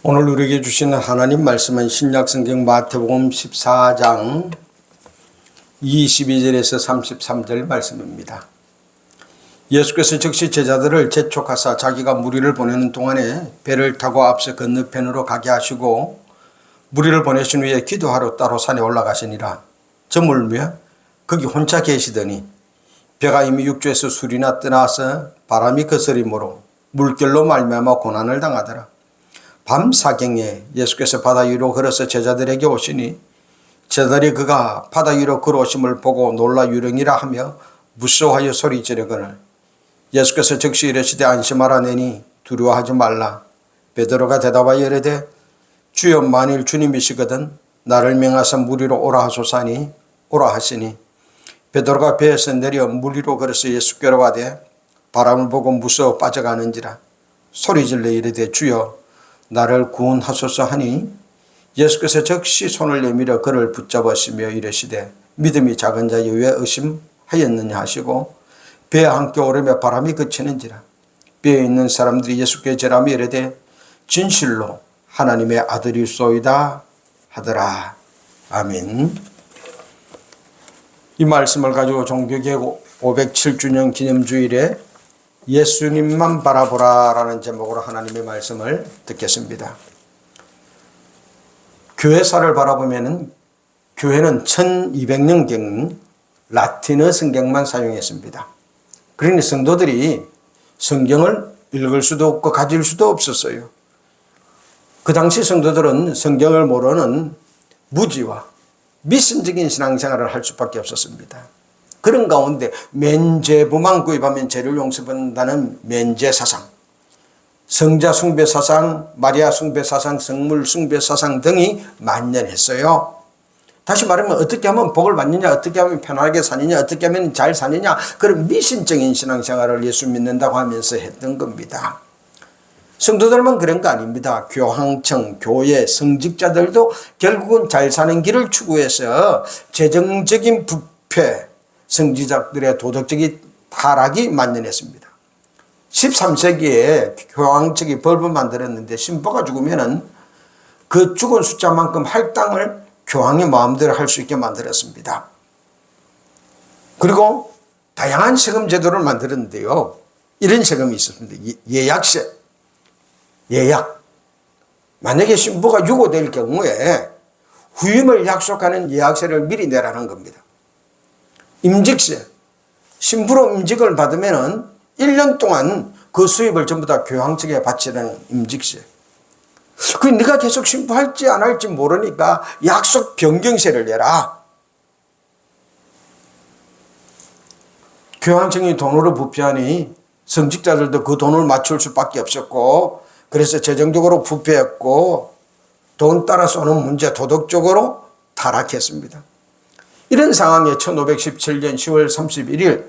오늘 우리에게 주시는 하나님 말씀은 신약성경 마태복음 14장 22절에서 33절 말씀입니다. 예수께서 즉시 제자들을 재촉하사 자기가 무리를 보내는 동안에 배를 타고 앞서 건너편으로 가게 하시고 무리를 보내신 후에 기도하러 따로 산에 올라가시니라. 저물며 거기 혼자 계시더니 배가 이미 육지에서 술이나 떠나서 바람이 거스림으로 물결로 말미암아 고난을 당하더라. 밤 사경에 예수께서 바다 위로 걸어서 제자들에게 오시니 제자들이 그가 바다 위로 걸어오심을 보고 놀라 유령이라 하며 무서워하여 소리 지르거늘 예수께서 즉시 이르시되 안심하라 내니 두려워하지 말라. 베드로가 대답하여 이르되 주여 만일 주님이시거든 나를 명하사 물 위로 오라 하소서니 오라 하시니 베드로가 배에서 내려 물 위로 걸어서 예수께로 가되 바람을 보고 무서워 빠져가는지라 소리질러 이르되 주여 나를 구원하소서 하니 예수께서 즉시 손을 내밀어 그를 붙잡으시며 이르시되 믿음이 작은 자여 왜 의심하였느냐 하시고 배에 함께 오르며 바람이 그치는지라. 배에 있는 사람들이 예수께 절하며 이르되 진실로 하나님의 아들이소이다 하더라. 아멘. 이 말씀을 가지고 종교개혁 507주년 기념주일에 예수님만 바라보라 라는 제목으로 하나님의 말씀을 듣겠습니다. 교회사를 바라보면 교회는 1200년경 라틴어 성경만 사용했습니다. 그러니 성도들이 성경을 읽을 수도 없고 가질 수도 없었어요. 그 당시 성도들은 성경을 모르는 무지와 미신적인 신앙생활을 할 수밖에 없었습니다. 그런 가운데 면죄부만 구입하면 죄를 용서받는다는 면죄사상, 성자 숭배 사상, 마리아 숭배 사상, 성물 숭배 사상 등이 만연했어요. 다시 말하면 어떻게 하면 복을 받느냐, 어떻게 하면 편하게 사느냐, 어떻게 하면 잘 사느냐, 그런 미신적인 신앙생활을 예수 믿는다고 하면서 했던 겁니다. 성도들만 그런 거 아닙니다. 교황청, 교회, 성직자들도 결국은 잘 사는 길을 추구해서 재정적인 부패, 성지자들의 도덕적인 타락이 만연했습니다. 13세기에 교황 측이 법을 만들었는데 신부가 죽으면은 그 죽은 숫자만큼 할당을 교황의 마음대로 할 수 있게 만들었습니다. 그리고 다양한 세금 제도를 만들었는데요. 이런 세금이 있었습니다. 예약세. 예약. 만약에 신부가 유고될 경우에 후임을 약속하는 예약세를 미리 내라는 겁니다. 임직세. 신부로 임직을 받으면 1년 동안 그 수입을 전부 다 교황 측에 바치라는 임직세. 그 네가 계속 신부할지 안 할지 모르니까 약속 변경세를 내라. 교황청이 돈으로 부패하니 성직자들도 그 돈을 맞출 수밖에 없었고 그래서 재정적으로 부패했고 돈 따라 쏘는 문제 도덕적으로 타락했습니다. 이런 상황에 1517년 10월 31일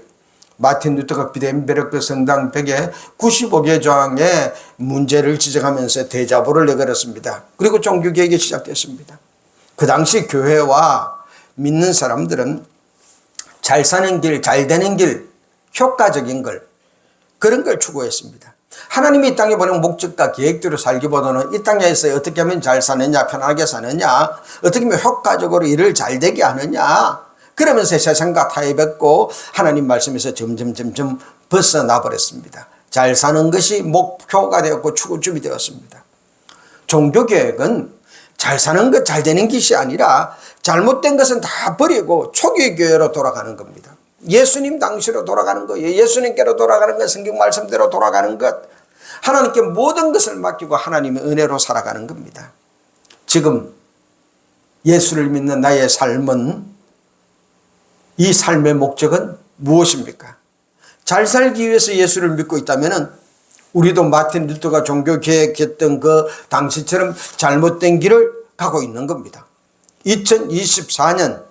마틴 루터가 비덴베르크 성당 벽에 95개 조항의 문제를 지적하면서 대자보를 내걸었습니다. 그리고 종교개혁이 시작됐습니다. 그 당시 교회와 믿는 사람들은 잘 사는 길, 잘 되는 길, 효과적인 걸, 그런 걸 추구했습니다. 하나님이 이 땅에 보낸 목적과 계획대로 살기보다는 이 땅에서 어떻게 하면 잘 사느냐, 편하게 사느냐, 어떻게 하면 효과적으로 일을 잘 되게 하느냐, 그러면서 세상과 타협했고 하나님 말씀에서 점점 벗어나 버렸습니다. 잘 사는 것이 목표가 되었고 추구점이 되었습니다. 종교개혁은 잘 사는 것, 잘 되는 것이 아니라 잘못된 것은 다 버리고 초기교회로 돌아가는 겁니다. 예수님 당시로 돌아가는 거예요. 예수님께로 돌아가는 것, 성경 말씀대로 돌아가는 것, 하나님께 모든 것을 맡기고 하나님의 은혜로 살아가는 겁니다. 지금 예수를 믿는 나의 삶은, 이 삶의 목적은 무엇입니까? 잘 살기 위해서 예수를 믿고 있다면 우리도 마틴 루터가 종교개혁했던 그 당시처럼 잘못된 길을 가고 있는 겁니다. 2024년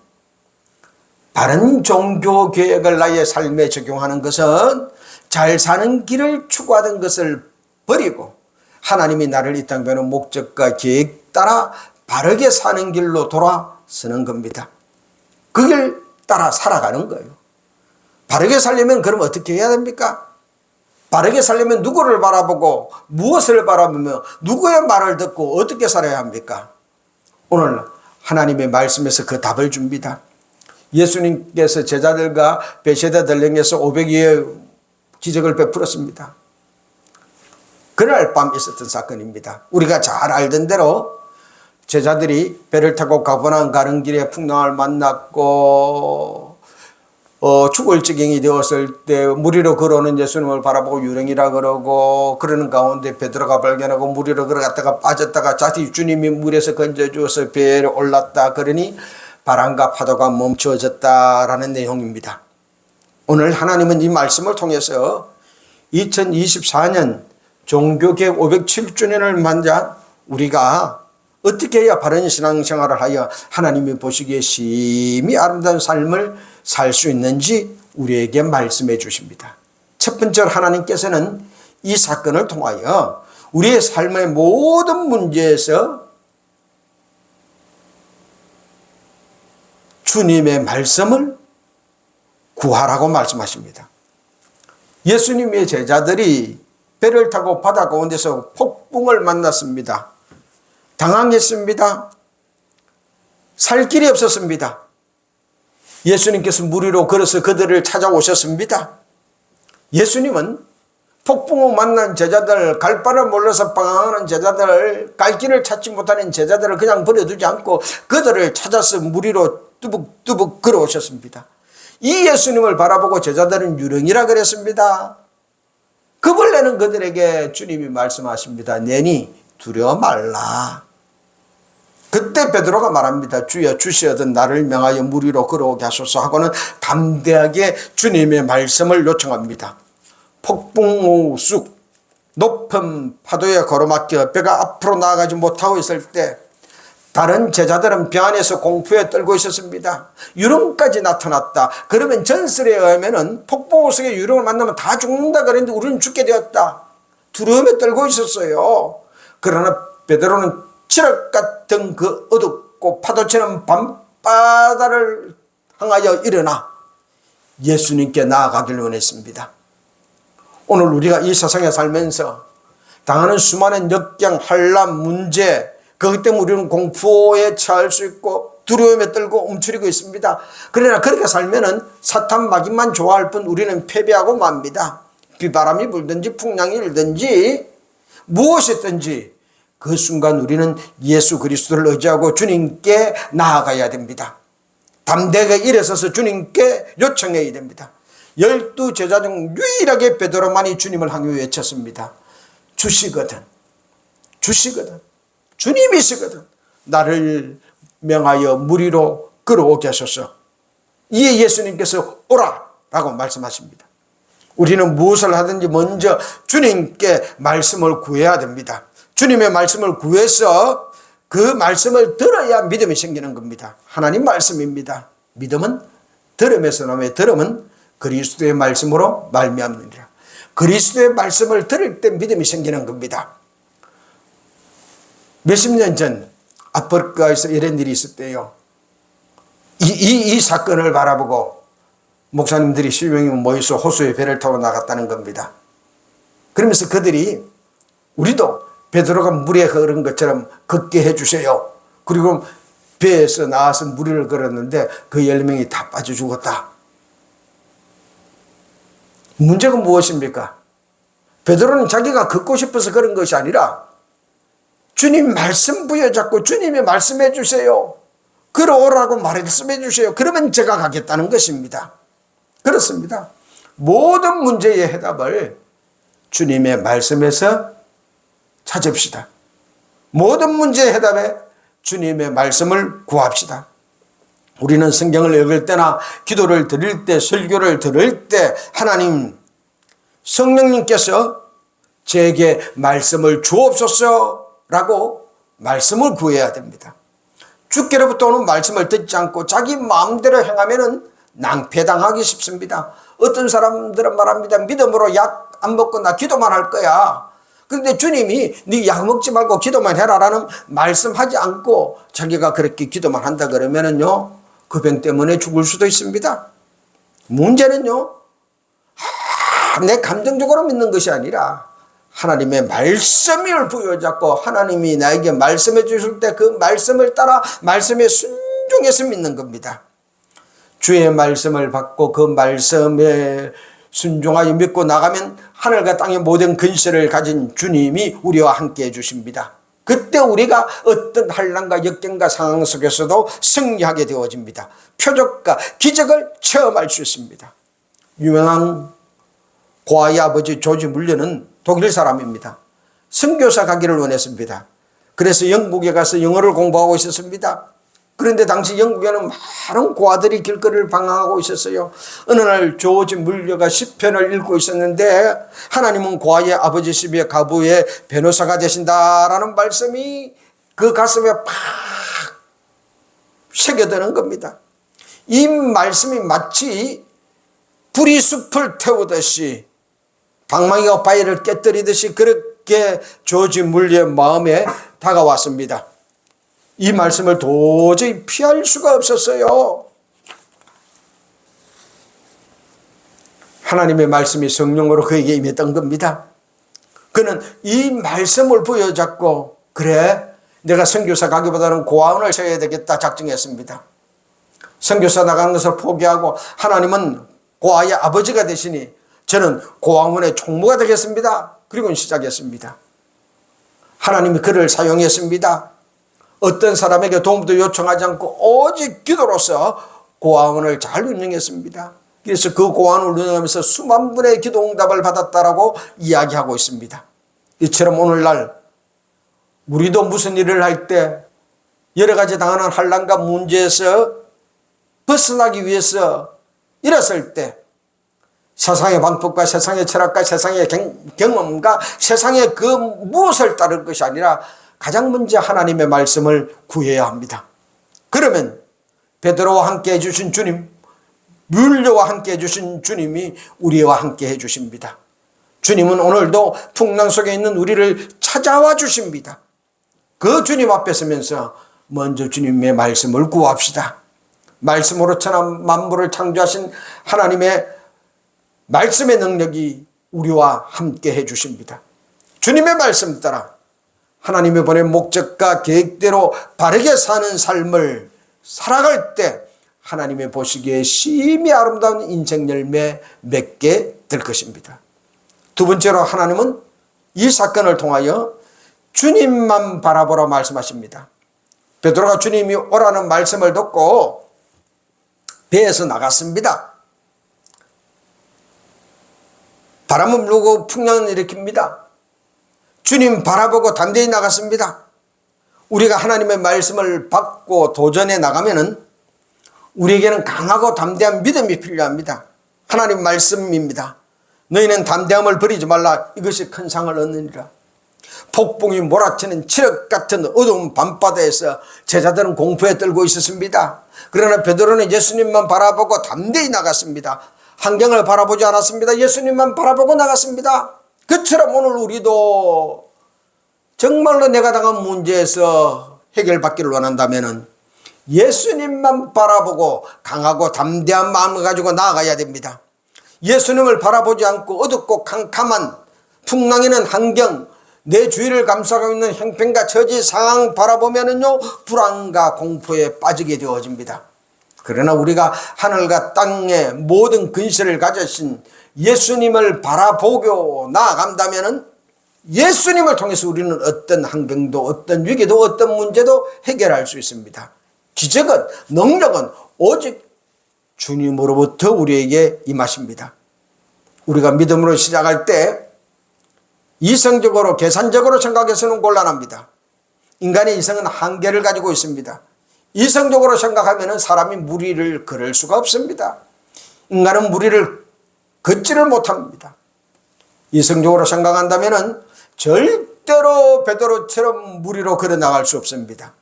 바른 종교개혁을 나의 삶에 적용하는 것은 잘 사는 길을 추구하던 것을 버리고 하나님이 나를 이 땅에 보내는 목적과 계획 따라 바르게 사는 길로 돌아서는 겁니다. 그 길 따라 살아가는 거예요. 바르게 살려면 그럼 어떻게 해야 됩니까? 바르게 살려면 누구를 바라보고 무엇을 바라보며 누구의 말을 듣고 어떻게 살아야 합니까? 오늘 하나님의 말씀에서 그 답을 줍니다. 예수님께서 제자들과 베세다 들령에서 500여의 기적을 베풀었습니다. 그날 밤 있었던 사건입니다. 우리가 잘 알던 대로 제자들이 배를 타고 가버나움 가는 길에 풍랑을 만났고 죽을 지경이 되었을 때 물 위로 걸어오는 예수님을 바라보고 유령이라 그러고, 그러는 가운데 베드로가 발견하고 물 위로 걸어갔다가 빠졌다가 자기 주님이 물에서 건져주어서 배에 올랐다. 그러니 바람과 파도가 멈춰졌다라는 내용입니다. 오늘 하나님은 이 말씀을 통해서 2024년 종교개혁 507주년을 맞아 우리가 어떻게 해야 바른 신앙생활을 하여 하나님이 보시기에 심히 아름다운 삶을 살 수 있는지 우리에게 말씀해 주십니다. 첫 번째로 하나님께서는 이 사건을 통하여 우리의 삶의 모든 문제에서 주님의 말씀을 구하라고 말씀하십니다. 예수님의 제자들이 배를 타고 바다 가운데서 폭풍을 만났습니다. 당황했습니다. 살 길이 없었습니다. 예수님께서 물 위로 걸어서 그들을 찾아오셨습니다. 예수님은 폭풍우 만난 제자들, 갈 바를 몰라서 방황하는 제자들, 갈 길을 찾지 못하는 제자들을 그냥 버려두지 않고 그들을 찾아서 물 위로 뚜벅뚜벅 걸어오셨습니다. 이 예수님을 바라보고 제자들은 유령이라 그랬습니다. 그 벌레는 그들에게 주님이 말씀하십니다. 내니 두려워 말라. 그때 베드로가 말합니다. 주여 주시어든 나를 명하여 물 위로 걸어오게 하소서 하고는 담대하게 주님의 말씀을 요청합니다. 폭풍우 쑥 높은 파도에 걸어막혀 배가 앞으로 나아가지 못하고 있을 때 다른 제자들은 배 안에서 공포에 떨고 있었습니다. 유령까지 나타났다. 그러면 전설에 의하면 폭풍우 속에 유령을 만나면 다 죽는다 그랬는데 우리는 죽게 되었다. 두려움에 떨고 있었어요. 그러나 베드로는 칠흑 같은 그 어둡고 파도치는 밤바다를 향하여 일어나 예수님께 나아가길 원했습니다. 오늘 우리가 이 세상에 살면서 당하는 수많은 역경, 환난, 문제, 그것 때문에 우리는 공포에 처할 수 있고 두려움에 떨고 움츠리고 있습니다. 그러나 그렇게 살면은 사탄 마귀만 좋아할 뿐 우리는 패배하고 맙니다. 비바람이 불든지 풍랑이 일든지 무엇이든지 그 순간 우리는 예수 그리스도를 의지하고 주님께 나아가야 됩니다. 담대하게 일어서서 주님께 요청해야 됩니다. 12 제자 중 유일하게 베드로만이 주님을 향해 외쳤습니다. 주시거든, 주시거든, 주님이시거든 나를 명하여 물 위로 걸어오게 하소서. 이에 예수님께서 오라 라고 말씀하십니다. 우리는 무엇을 하든지 먼저 주님께 말씀을 구해야 됩니다. 주님의 말씀을 구해서 그 말씀을 들어야 믿음이 생기는 겁니다. 하나님 말씀입니다. 믿음은 들음에서 나며 들음은 그리스도의 말씀으로 말미암느니라. 그리스도의 말씀을 들을 때 믿음이 생기는 겁니다. 몇십 년 전 아프리카에서 이런 일이 있었대요. 이 사건을 바라보고 목사님들이 10명이 모여서 호수에 배를 타고 나갔다는 겁니다. 그러면서 그들이 우리도 베드로가 물에 흐른 것처럼 걷게 해주세요. 그리고 배에서 나와서 물 위를 걸었는데 그 10명이 다 빠져 죽었다. 문제가 무엇입니까? 베드로는 자기가 걷고 싶어서 그런 것이 아니라 주님 말씀 부여잡고 주님이 말씀해 주세요. 걸어오라고 말씀해 주세요. 그러면 제가 가겠다는 것입니다. 그렇습니다. 모든 문제의 해답을 주님의 말씀에서 찾읍시다. 모든 문제의 해답에 주님의 말씀을 구합시다. 우리는 성경을 읽을 때나 기도를 드릴 때, 설교를 들을 때 하나님, 성령님께서 제게 말씀을 주옵소서라고 말씀을 구해야 됩니다. 주께로부터 오는 말씀을 듣지 않고 자기 마음대로 행하면 낭패당하기 쉽습니다. 어떤 사람들은 말합니다. 믿음으로 약 안 먹고 나 기도만 할 거야. 그런데 주님이 네 약 먹지 말고 기도만 해라라는 말씀하지 않고 자기가 그렇게 기도만 한다 그러면은요, 그 병 때문에 죽을 수도 있습니다. 문제는요, 내 감정적으로 믿는 것이 아니라 하나님의 말씀을 부여잡고 하나님이 나에게 말씀해 주실 때 그 말씀을 따라 말씀에 순종해서 믿는 겁니다. 주의 말씀을 받고 그 말씀에 순종하여 믿고 나가면 하늘과 땅의 모든 근세를 가진 주님이 우리와 함께 해 주십니다. 그때 우리가 어떤 환난과 역경과 상황 속에서도 승리하게 되어집니다. 표적과 기적을 체험할 수 있습니다. 유명한 고아의 아버지 조지 물려는 독일 사람입니다. 선교사 가기를 원했습니다. 그래서 영국에 가서 영어를 공부하고 있었습니다. 그런데 당시 영국에는 많은 고아들이 길거리를 방황하고 있었어요. 어느 날 조지 물려가 시편을 읽고 있었는데 하나님은 고아의 아버지시의 가부의 변호사가 되신다라는 말씀이 그 가슴에 팍 새겨드는 겁니다. 이 말씀이 마치 불이 숲을 태우듯이 방망이가 바위를 깨뜨리듯이 그렇게 조지 물리의 마음에 다가왔습니다. 이 말씀을 도저히 피할 수가 없었어요. 하나님의 말씀이 성령으로 그에게 임했던 겁니다. 그는 이 말씀을 부여잡고 그래 내가 선교사 가기보다는 고아원을 세워야 되겠다 작정했습니다. 선교사 나가는 것을 포기하고 하나님은 고아의 아버지가 되시니 저는 고아원의 총무가 되겠습니다. 그리고 시작했습니다. 하나님이 그를 사용했습니다. 어떤 사람에게 도움도 요청하지 않고 오직 기도로서 고아원을 잘 운영했습니다. 그래서 그 고아원을 운영하면서 수만 분의 기도 응답을 받았다라고 이야기하고 있습니다. 이처럼 오늘날 우리도 무슨 일을 할 때 여러 가지 당하는 환난과 문제에서 벗어나기 위해서 일었을 때 세상의 방법과 세상의 철학과 세상의 경험과 세상의 그 무엇을 따를 것이 아니라 가장 먼저 하나님의 말씀을 구해야 합니다. 그러면 베드로와 함께 해주신 주님, 뮬려와 함께 해주신 주님이 우리와 함께 해주십니다. 주님은 오늘도 풍랑 속에 있는 우리를 찾아와 주십니다. 그 주님 앞에 서면서 먼저 주님의 말씀을 구합시다. 말씀으로 천하 만물을 창조하신 하나님의 말씀의 능력이 우리와 함께 해주십니다. 주님의 말씀 따라 하나님이 보낸 목적과 계획대로 바르게 사는 삶을 살아갈 때 하나님의 보시기에 심히 아름다운 인생 열매 맺게 될 것입니다. 두 번째로 하나님은 이 사건을 통하여 주님만 바라보라 말씀하십니다. 베드로가 주님이 오라는 말씀을 듣고 배에서 나갔습니다. 바람은 불고 풍랑은 일으킵니다. 주님 바라보고 담대히 나갔습니다. 우리가 하나님의 말씀을 받고 도전해 나가면은 우리에게는 강하고 담대한 믿음이 필요합니다. 하나님 말씀입니다. 너희는 담대함을 버리지 말라. 이것이 큰 상을 얻느니라. 폭풍이 몰아치는 칠흑 같은 어두운 밤바다에서 제자들은 공포에 떨고 있었습니다. 그러나 베드로는 예수님만 바라보고 담대히 나갔습니다. 환경을 바라보지 않았습니다. 예수님만 바라보고 나갔습니다. 그처럼 오늘 우리도 정말로 내가 당한 문제에서 해결받기를 원한다면 예수님만 바라보고 강하고 담대한 마음을 가지고 나아가야 됩니다. 예수님을 바라보지 않고 어둡고 캄캄한 풍랑이는 환경, 내 주위를 감싸고 있는 형편과 처지 상황 바라보면은요 불안과 공포에 빠지게 되어집니다. 그러나 우리가 하늘과 땅의 모든 근세를 가지신 예수님을 바라보고 나아간다면은 예수님을 통해서 우리는 어떤 환경도 어떤 위기도 어떤 문제도 해결할 수 있습니다. 기적은 능력은 오직 주님으로부터 우리에게 임하십니다. 우리가 믿음으로 시작할 때 이성적으로 계산적으로 생각해서는 곤란합니다. 인간의 이성은 한계를 가지고 있습니다. 이성적으로 생각하면 사람이 무리를 걸을 수가 없습니다. 인간은 무리를 걷지를 못합니다. 이성적으로 생각한다면 절대로 베드로처럼 무리로 걸어나갈 수 없습니다.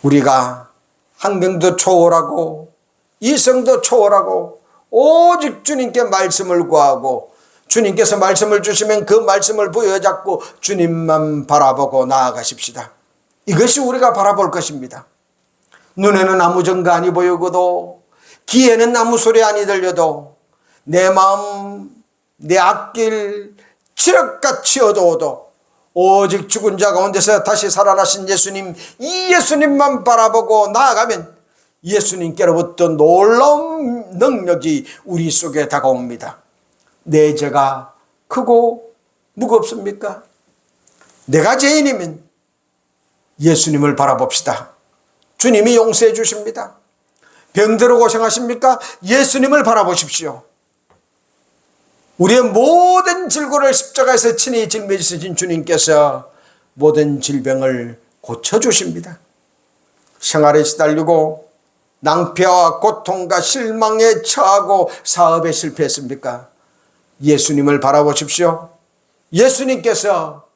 우리가 환경도 초월하고 이성도 초월하고 오직 주님께 말씀을 구하고 주님께서 말씀을 주시면 그 말씀을 부여잡고 주님만 바라보고 나아가십시다. 이것이 우리가 바라볼 것입니다. 눈에는 아무 증거 아니 보이고도 귀에는 아무 소리 아니 들려도 내 마음, 내 앞길 칠흑같이 어두워도 오직 죽은 자 가운데서 다시 살아나신 예수님, 이 예수님만 바라보고 나아가면 예수님께로부터 놀라운 능력이 우리 속에 다가옵니다. 내 죄가 크고 무겁습니까? 내가 죄인이면 예수님을 바라봅시다. 주님이 용서해 주십니다. 병들어 고생하십니까? 예수님을 바라보십시오. 우리의 모든 질고를 십자가에서 친히 짊어지신 주님께서 모든 질병을 고쳐주십니다. 생활에 시달리고 낭패와 고통과 실망에 처하고 사업에 실패했습니까? 예수님을 바라보십시오. 예수님께서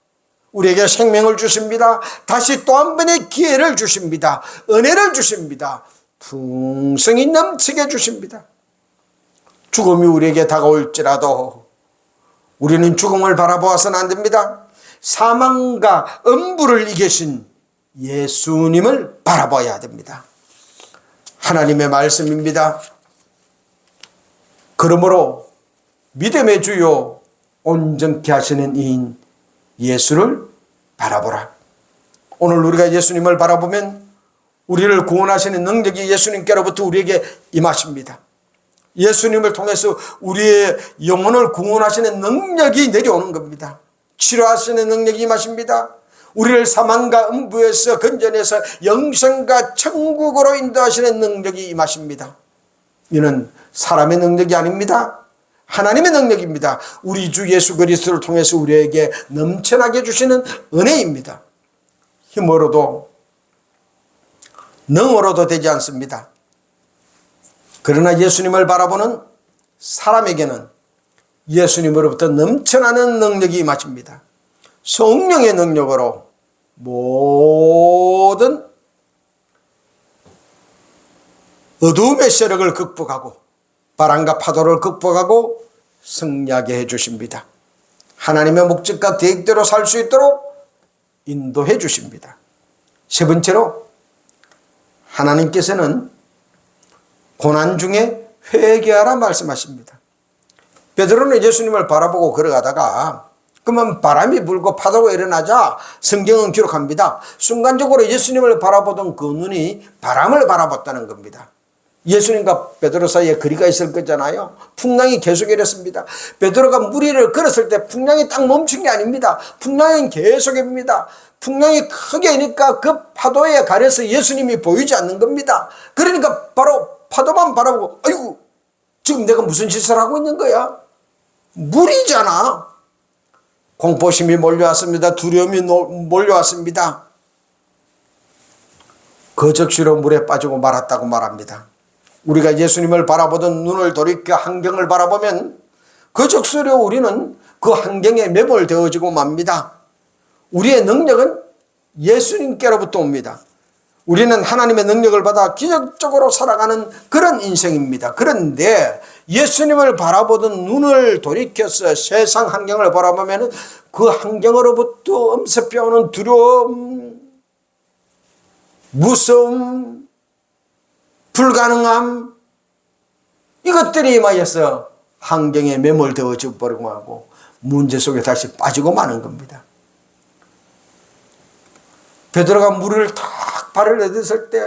우리에게 생명을 주십니다. 다시 또 한 번의 기회를 주십니다. 은혜를 주십니다. 풍성히 넘치게 주십니다. 죽음이 우리에게 다가올지라도 우리는 죽음을 바라보아서는 안 됩니다. 사망과 음부를 이기신 예수님을 바라봐야 됩니다. 하나님의 말씀입니다. 그러므로 믿음의 주요 온전케 하시는 이인 예수를 바라보라. 오늘 우리가 예수님을 바라보면 우리를 구원하시는 능력이 예수님께로부터 우리에게 임하십니다. 예수님을 통해서 우리의 영혼을 구원하시는 능력이 내려오는 겁니다. 치료하시는 능력이 임하십니다. 우리를 사망과 음부에서 건져내서 영생과 천국으로 인도하시는 능력이 임하십니다. 이는 사람의 능력이 아닙니다. 하나님의 능력입니다. 우리 주 예수 그리스도를 통해서 우리에게 넘쳐나게 주시는 은혜입니다. 힘으로도 능으로도 되지 않습니다. 그러나 예수님을 바라보는 사람에게는 예수님으로부터 넘쳐나는 능력이 임하십니다. 성령의 능력으로 모든 어두움의 세력을 극복하고 바람과 파도를 극복하고 승리하게 해주십니다. 하나님의 목적과 계획대로 살 수 있도록 인도해 주십니다. 세 번째로 하나님께서는 고난 중에 회개하라 말씀하십니다. 베드로는 예수님을 바라보고 걸어가다가 그러면 바람이 불고 파도가 일어나자 성경은 기록합니다. 순간적으로 예수님을 바라보던 그 눈이 바람을 바라봤다는 겁니다. 예수님과 베드로 사이에 거리가 있을 거잖아요. 풍랑이 계속 이랬습니다. 베드로가 물 위를 걸었을 때 풍랑이 딱 멈춘 게 아닙니다. 풍랑은 계속입니다. 풍랑이 크게 이니까 그 파도에 가려서 예수님이 보이지 않는 겁니다. 그러니까 바로 파도만 바라보고 아이고 지금 내가 무슨 짓을 하고 있는 거야? 물이잖아. 공포심이 몰려왔습니다. 두려움이 몰려왔습니다. 그 즉시로 물에 빠지고 말았다고 말합니다. 우리가 예수님을 바라보던 눈을 돌이켜 환경을 바라보면 그 즉시로 우리는 그 환경에 매몰되어지고 맙니다. 우리의 능력은 예수님께로부터 옵니다. 우리는 하나님의 능력을 받아 기적적으로 살아가는 그런 인생입니다. 그런데 예수님을 바라보던 눈을 돌이켜서 세상 환경을 바라보면 그 환경으로부터 엄습해오는 두려움, 무서움, 불가능함, 이것들이 임하여서 환경에 매몰되어져 버리고 하고 문제 속에 다시 빠지고 마는 겁니다. 베드로가 물을 탁 발을 내딛을 때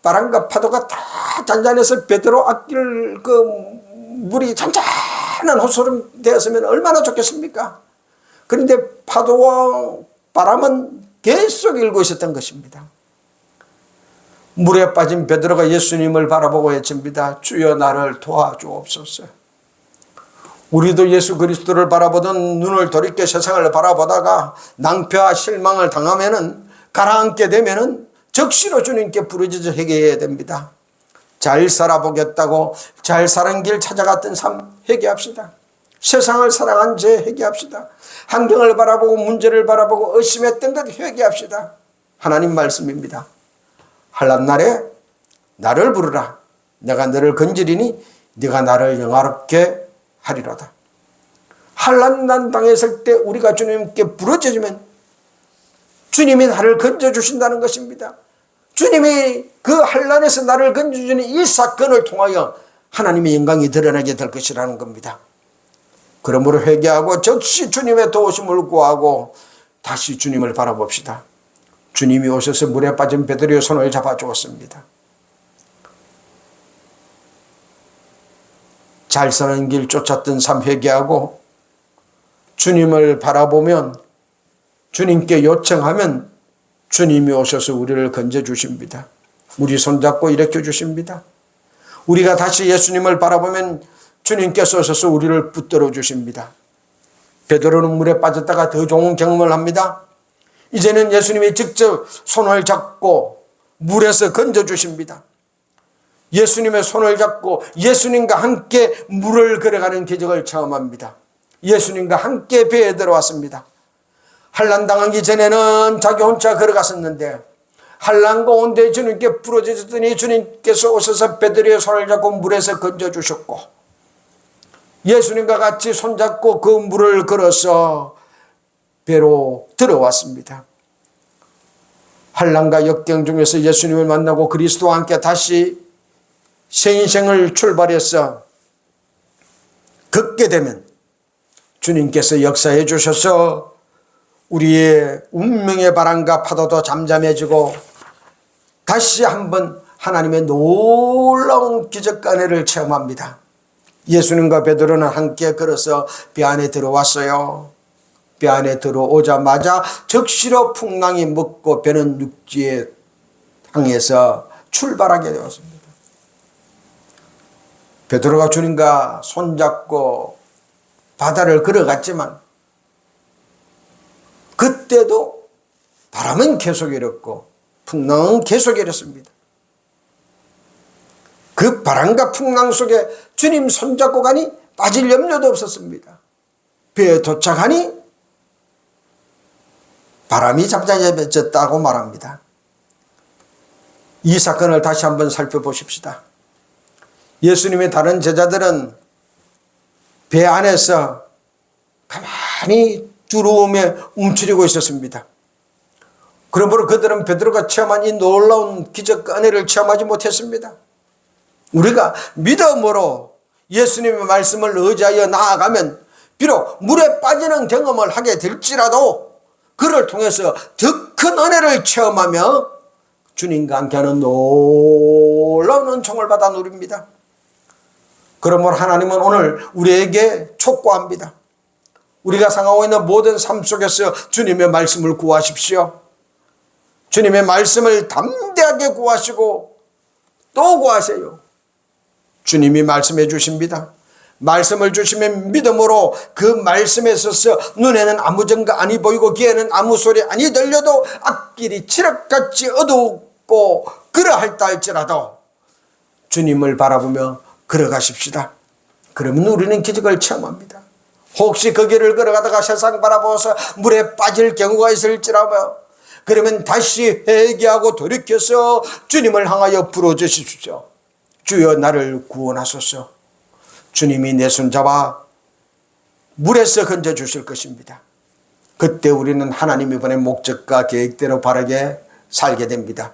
바람과 파도가 다 잔잔해서 베드로 앞길 그 물이 잔잔한 호수로 되었으면 얼마나 좋겠습니까? 그런데 파도와 바람은 계속 일고 있었던 것입니다. 물에 빠진 베드로가 예수님을 바라보고 외칩니다. 주여 나를 도와주옵소서. 우리도 예수 그리스도를 바라보던 눈을 돌이켜 세상을 바라보다가 낭패와 실망을 당하면은 가라앉게 되면은 적시로 주님께 부르짖어 회개해야 됩니다. 잘 살아보겠다고 잘 사는 길 찾아갔던 삶 회개합시다. 세상을 사랑한 죄 회개합시다. 환경을 바라보고 문제를 바라보고 의심했던 것 회개합시다. 하나님 말씀입니다. 환난 날에 나를 부르라. 내가 너를 건지리니 네가 나를 영화롭게 하리로다. 환난 당했을 때 우리가 주님께 부르짖으면 주님이 나를 건져주신다는 것입니다. 주님이 그 환난에서 나를 건져주는 이 사건을 통하여 하나님의 영광이 드러나게 될 것이라는 겁니다. 그러므로 회개하고 즉시 주님의 도우심을 구하고 다시 주님을 바라봅시다. 주님이 오셔서 물에 빠진 베드로의 손을 잡아주었습니다. 잘 사는 길 쫓았던 삶 회개하고 주님을 바라보면, 주님께 요청하면 주님이 오셔서 우리를 건져주십니다. 우리 손잡고 일으켜 주십니다. 우리가 다시 예수님을 바라보면 주님께서 오셔서 우리를 붙들어 주십니다. 베드로는 물에 빠졌다가 더 좋은 경험을 합니다. 이제는 예수님이 직접 손을 잡고 물에서 건져주십니다. 예수님의 손을 잡고 예수님과 함께 물을 걸어가는 기적을 체험합니다. 예수님과 함께 배에 들어왔습니다. 환난 당하기 전에는 자기 혼자 걸어갔었는데 환난 가운데 주님께 부러지셨더니 주님께서 오셔서 베드로의 손을 잡고 물에서 건져주셨고, 예수님과 같이 손잡고 그 물을 걸어서 배로 들어왔습니다. 환난과 역경 중에서 예수님을 만나고 그리스도와 함께 다시 새 인생을 출발해서 걷게 되면 주님께서 역사해 주셔서 우리의 운명의 바람과 파도도 잠잠해지고 다시 한번 하나님의 놀라운 기적과 은혜를 체험합니다. 예수님과 베드로는 함께 걸어서 배 안에 들어왔어요. 배 안에 들어오자마자 적시로 풍랑이 먹고 배는 육지에 향해서 출발하게 되었습니다. 베드로가 주님과 손잡고 바다를 걸어갔지만 그때도 바람은 계속 일었고 풍랑은 계속 일었습니다. 그 바람과 풍랑 속에 주님 손잡고 가니 빠질 염려도 없었습니다. 배에 도착하니 바람이 잠잠해졌다고 말합니다. 이 사건을 다시 한번 살펴보십시다. 예수님의 다른 제자들은 배 안에서 가만히 두려움에 움츠리고 있었습니다. 그러므로 그들은 베드로가 체험한 이 놀라운 기적과 은혜를 체험하지 못했습니다. 우리가 믿음으로 예수님의 말씀을 의지하여 나아가면 비록 물에 빠지는 경험을 하게 될지라도 그를 통해서 더 큰 은혜를 체험하며 주님과 함께하는 놀라운 은총을 받아 누립니다. 그러므로 하나님은 오늘 우리에게 촉구합니다. 우리가 상하고 있는 모든 삶 속에서 주님의 말씀을 구하십시오. 주님의 말씀을 담대하게 구하시고 또 구하세요. 주님이 말씀해 주십니다. 말씀을 주시면 믿음으로 그 말씀에 있어서 눈에는 아무 증거 아니 보이고 귀에는 아무 소리 아니 들려도 앞길이 칠흑같이 어둡고 그러할다 할지라도 주님을 바라보며 걸어가십시다. 그러면 우리는 기적을 체험합니다. 혹시 그 길을 걸어가다가 세상 바라보아서 물에 빠질 경우가 있을지라도 그러면 다시 회개하고 돌이켜서 주님을 향하여 부르짖으십시오. 주여 나를 구원하소서. 주님이 내 손잡아 물에서 건져주실 것입니다. 그때 우리는 하나님이 보낸 목적과 계획대로 바르게 살게 됩니다.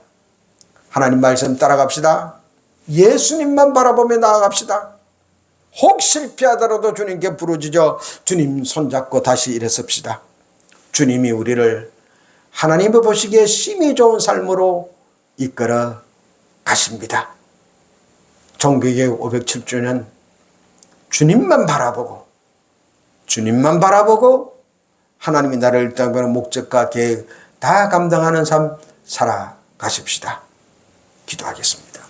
하나님 말씀 따라갑시다. 예수님만 바라보며 나아갑시다. 혹 실패하더라도 주님께 부르짖어 주님 손잡고 다시 일어섭시다. 주님이 우리를 하나님의 보시기에 심히 좋은 삶으로 이끌어 가십니다. 종교개혁 507주년 주님만 바라보고 하나님이 나를 땅보는 목적과 계획 다 감당하는 삶 살아가십시다. 기도하겠습니다.